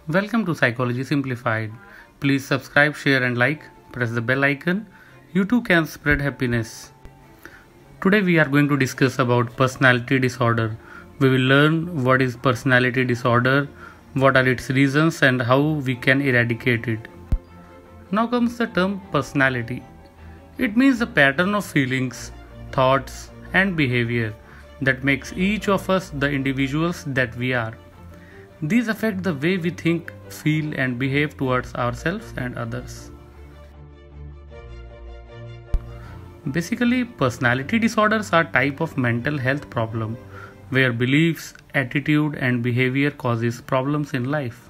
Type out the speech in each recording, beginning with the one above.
Welcome to Psychology Simplified. Please subscribe, share, and like. Press the bell icon. You too can spread happiness. Today we are going to discuss about personality disorder. We will learn what is personality disorder, what are its reasons, and how we can eradicate it. Now comes the term personality. It means the pattern of feelings, thoughts, and behavior that makes each of us the individuals that we are. These affect the way we think, feel, and behave towards ourselves and others. Basically, personality disorders are type of mental health problem where beliefs, attitude, and behavior causes problems in life.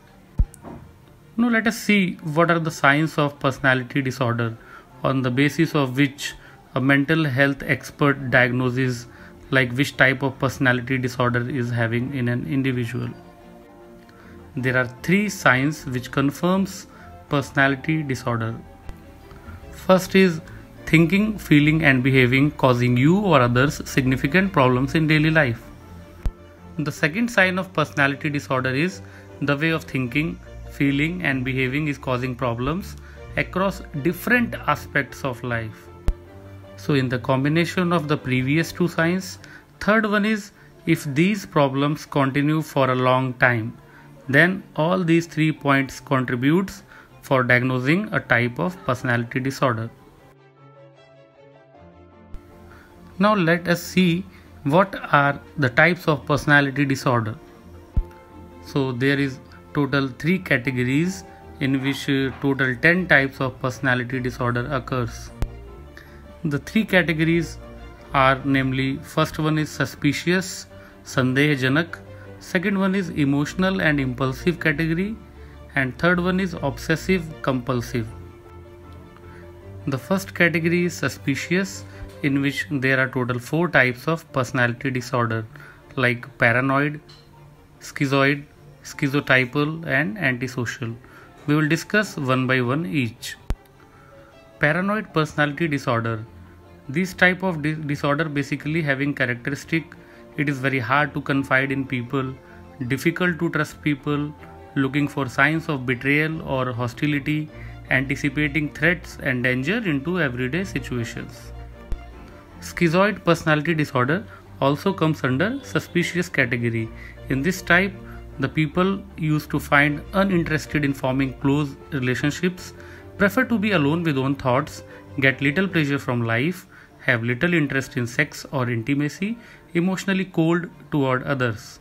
Now let us see what are the signs of personality disorder on the basis of which a mental health expert diagnoses like which type of personality disorder is having in an individual. There are three signs which confirms personality disorder. First is thinking, feeling, and behaving causing you or others significant problems in daily life. The second sign of personality disorder is the way of thinking, feeling, and behaving is causing problems across different aspects of life. So in the combination of the previous two signs, third one is if these problems continue for a long time, then all these 3 points contributes for diagnosing a type of personality disorder. Now let us see what are the types of personality disorder. So there is total 3 categories in which total 10 types of personality disorder occurs. The 3 categories are namely, first one is suspicious, Sandehjanak, second one is emotional and impulsive category, and third one is obsessive compulsive. The first category is suspicious, in which there are total 4 types of personality disorder like paranoid, schizoid, schizotypal, and antisocial. We will discuss one by one each. Paranoid personality disorder. This type of disorder basically having characteristic, it is very hard to confide in people, difficult to trust people, looking for signs of betrayal or hostility, anticipating threats and danger into everyday situations. Schizoid personality disorder also comes under suspicious category. In this type, the people used to find uninterested in forming close relationships, prefer to be alone with own thoughts, get little pleasure from life, have little interest in sex or intimacy, emotionally cold toward others.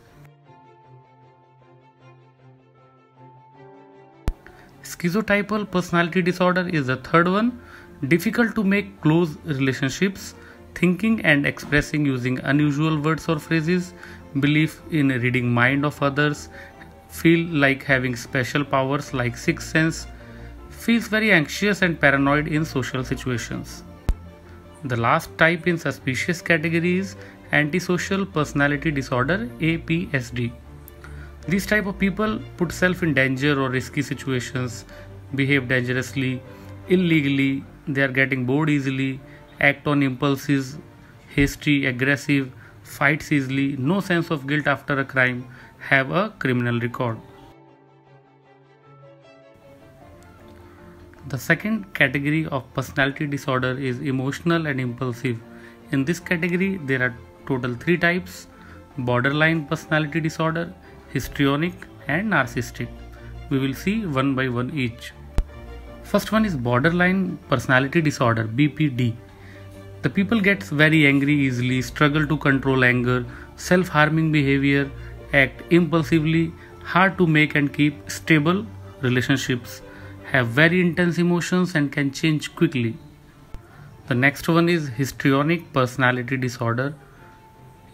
Schizotypal personality disorder is the third one, difficult to make close relationships, thinking and expressing using unusual words or phrases, belief in reading mind of others, feel like having special powers like sixth sense, feels very anxious and paranoid in social situations. The last type in suspicious category is antisocial personality disorder APSD. These type of people put self in danger or risky situations, behave dangerously, illegally, they are getting bored easily, act on impulses, hasty, aggressive, fights easily, no sense of guilt after a crime, have a criminal record. The second category of personality disorder is emotional and impulsive. In this category, there are total 3 types: borderline personality disorder, histrionic, and narcissistic. We will see one by one each. First one is borderline personality disorder, BPD. The people gets very angry easily, struggle to control anger, self-harming behavior, act impulsively, hard to make and keep stable relationships, have very intense emotions and can change quickly. The next one is histrionic personality disorder.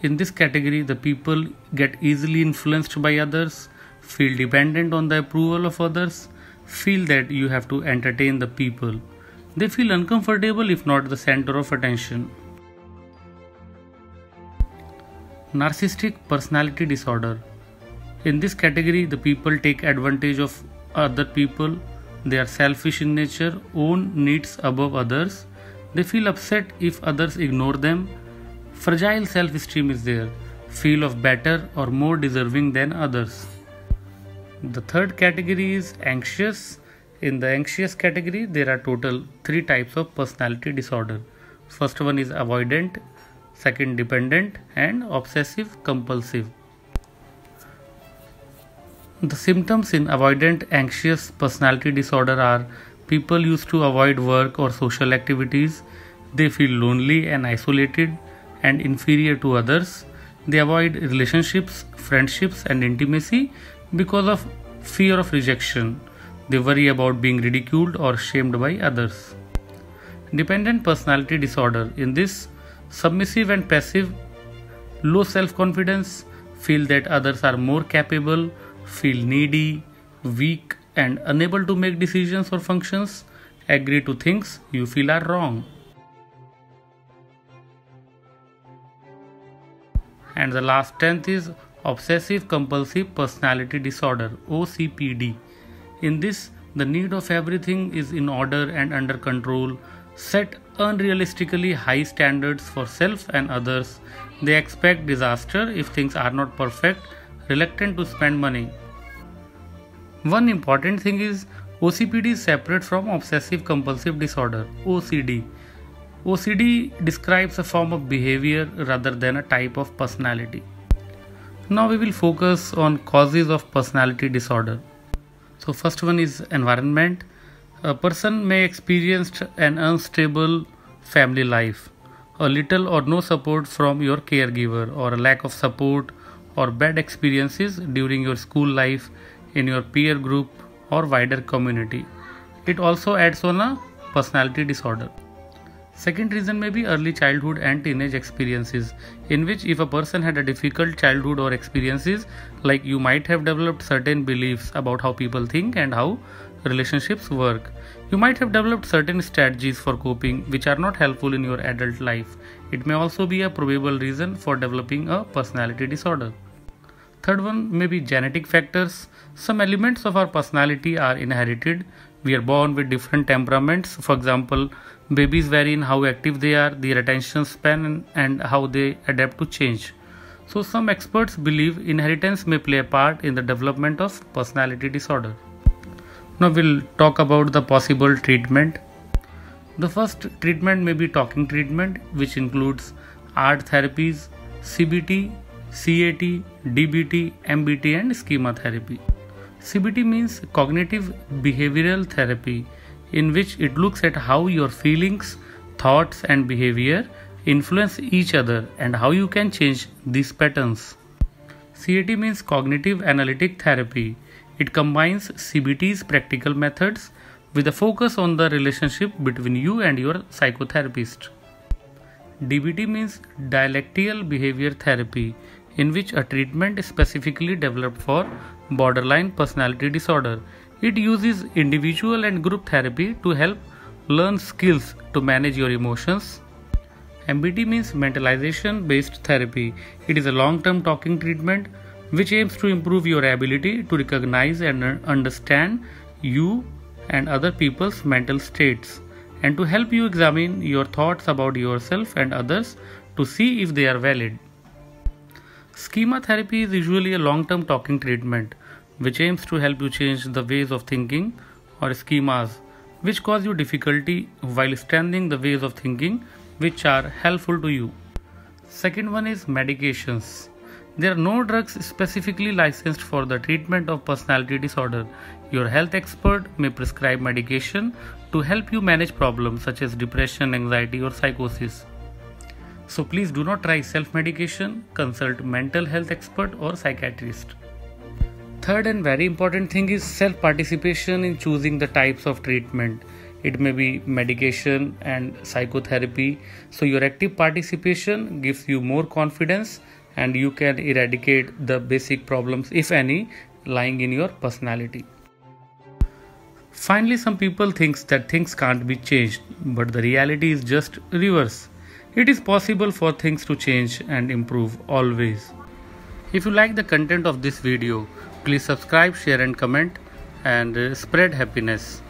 In this category, the people get easily influenced by others, feel dependent on the approval of others, feel that you have to entertain the people. They feel uncomfortable if not the center of attention. Narcissistic personality disorder. In this category, the people take advantage of other people. They are selfish in nature, own needs above others. They feel upset if others ignore them. Fragile self-esteem is there, feel of better or more deserving than others. The third category is anxious. In the anxious category, there are total 3 types of personality disorder. First one is avoidant, second dependent, and obsessive compulsive. The symptoms in avoidant anxious personality disorder are people used to avoid work or social activities. They feel lonely and isolated and inferior to others. They avoid relationships, friendships, and intimacy because of fear of rejection. They worry about being ridiculed or shamed by others. Dependent personality disorder. In this, submissive and passive, low self-confidence, feel that others are more capable, feel needy, weak, and unable to make decisions or functions, agree to things you feel are wrong. And the last 10th is obsessive compulsive personality disorder, OCPD. In this, the need of everything is in order and under control, set unrealistically high standards for self and others. They expect disaster if things are not perfect, reluctant to spend money. One important thing is OCPD is separate from obsessive compulsive disorder, OCD. OCD describes a form of behavior rather than a type of personality. Now we will focus on causes of personality disorder. So first one is environment. A person may experience an unstable family life, a little or no support from your caregiver, or a lack of support or bad experiences during your school life, in your peer group or wider community. It also adds on a personality disorder. Second reason may be early childhood and teenage experiences, in which if a person had a difficult childhood or experiences, like you might have developed certain beliefs about how people think and how relationships work. You might have developed certain strategies for coping which are not helpful in your adult life. It may also be a probable reason for developing a personality disorder. Third one may be genetic factors. Some elements of our personality are inherited. We are born with different temperaments. For example, babies vary in how active they are, their attention span, and how they adapt to change. So some experts believe inheritance may play a part in the development of personality disorder. Now we'll talk about the possible treatment. The first treatment may be talking treatment, which includes art therapies, CBT, CAT, DBT, MBT, and schema therapy. CBT means cognitive behavioral therapy, in which it looks at how your feelings, thoughts, and behavior influence each other and how you can change these patterns. CAT means cognitive analytic therapy. It combines CBT's practical methods with a focus on the relationship between you and your psychotherapist. DBT means dialectical behavior therapy, in which a treatment is specifically developed for borderline personality disorder. It uses individual and group therapy to help learn skills to manage your emotions. MBT means mentalization based therapy. It is a long-term talking treatment which aims to improve your ability to recognize and understand you and other people's mental states, and to help you examine your thoughts about yourself and others to see if they are valid. Schema therapy is usually a long-term talking treatment which aims to help you change the ways of thinking or schemas which cause you difficulty while strengthening the ways of thinking which are helpful to you. Second one is medications. There are no drugs specifically licensed for the treatment of personality disorder. Your health expert may prescribe medication to help you manage problems such as depression, anxiety, or psychosis. So please do not try self-medication. Consult mental health expert or psychiatrist. Third and very important thing is self-participation in choosing the types of treatment. It may be medication and psychotherapy. So your active participation gives you more confidence and you can eradicate the basic problems, if any, lying in your personality. Finally, some people think that things can't be changed, but the reality is just reverse. It is possible for things to change and improve always. If you like the content of this video, please subscribe, share and comment, and spread happiness.